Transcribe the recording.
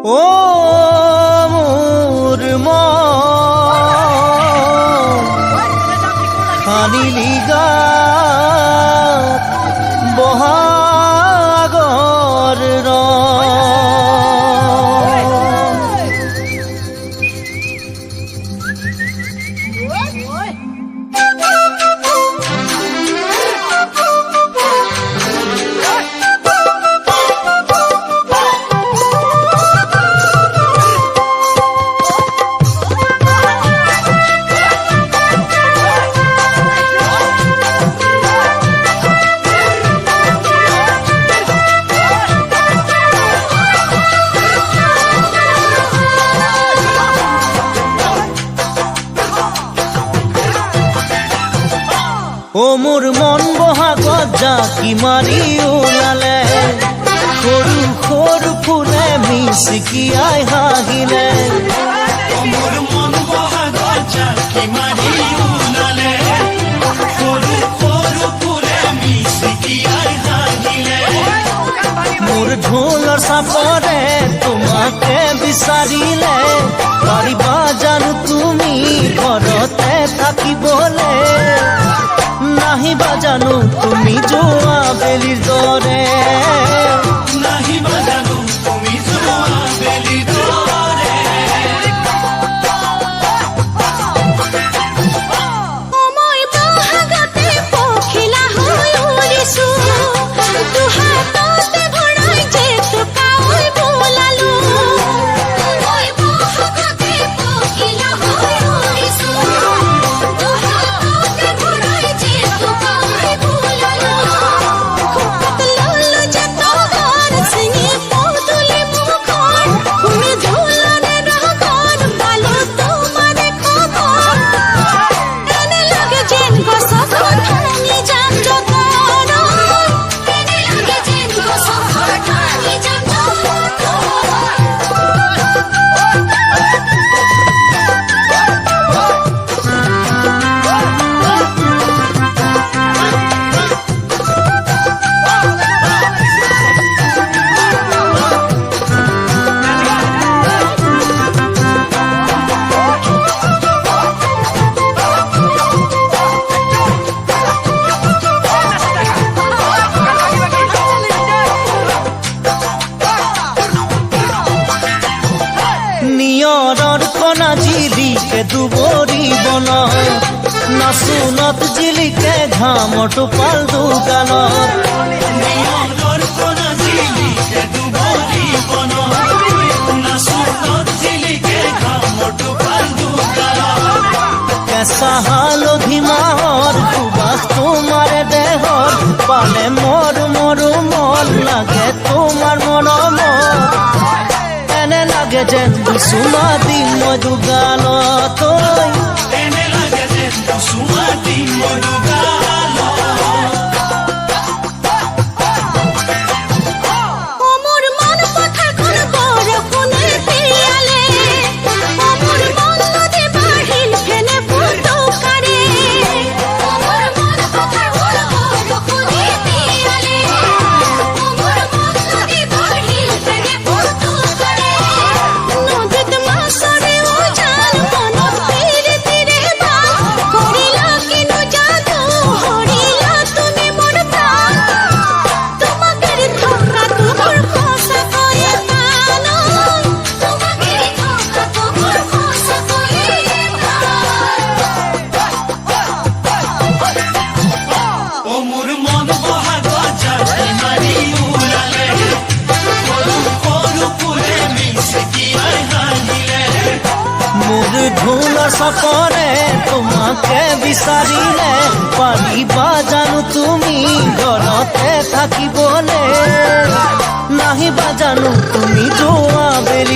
ও মোর খানিলি গাত বহাগর ও মোর মন বহাগত জাকি মারি ওলালে সৰু সৰু ফুলে মিচিকিয়াই হাঁহিলে মোর মন বহাগত জাকি মারি ওলালে সৰু সৰু ফুলে মিচিকিয়াই হাঁহিলে মোর ঢোলৰ চাপৰে তোমাকে বিচাৰিলে পাৰিবা জানো তুমি ঘৰতে থাকিবলে নাহিবা জানো তুমি যোৱা বেলিৰ দৰে নাহিবা জানো তুমি যোৱা বেলিৰ দৰে সময় বহাগতে পখিলা হৈ উৰিছো দুহাততে ভৰাই যে টুকাই বোলালো সময় বহাগতে পখিলা হৈ উৰিছো দুহাততে ভৰাই যে টুকাই বোলালো খুকত ললো যে তোৰ সিঙি পদুলি মুখৰ তুমি ঝুলনে ৰগৰ পালো তোমাৰ খবৰ এনে লাগে যেন গছৰ ঠানি যাম যতন এনে লাগে যেন গছৰ ঠানি যাম নিয়ৰৰ কণা জিলিকে দুবৰি বন নাচোনত জিলিকে ঘামৰ টোপাল দোকানত নিয়ৰৰ কণা জিলিকে দুবৰি বন নাচোনত জিলিকে ঘামৰ টোপাল দোকানত কেঁচা হালধি মাহৰ সুবাস তোমাৰ দেহৰ পালে মোৰ মন লাগে তোমাৰ মৰম এনে লাগে যেন চুমা দিম মই দুগালত এনে লাগে যেন চুমা দিম মই দুগালত মোৰ মন পথাৰখন বৰষুণে তিয়ালে মোৰ মন নদী বাঢ়িল ফেনে ফুটুকাৰে মোৰ মন পথাৰখন বৰষুণে তিয়ালে মোৰ মন নদী বাঢ়িল ফেনে ফুটুকাৰে নদীত মাছৰে উজান মনত তীৰে তীৰে বাস কৰিলা কিনো যাদু হৰিলা তুমি মোৰ প্ৰাণ তোমাকে থকা তোমাৰ সঁচাকৈয়ে প্ৰাণ তোমাকে থকা তোমাৰ সঁচাকৈয়ে ও মোৰ মন বহাগত জাকি মাৰি ওলালে সৰু সৰু ফুলে মিচিকিয়াই হাঁহিলে মোৰ ঢোলৰ চাপৰে তোমাকে বিচাৰিলে পাৰিবা জানো তুমি ঘৰতে থাকিবলে নাহিবা জানো তুমি যোৱা বেলি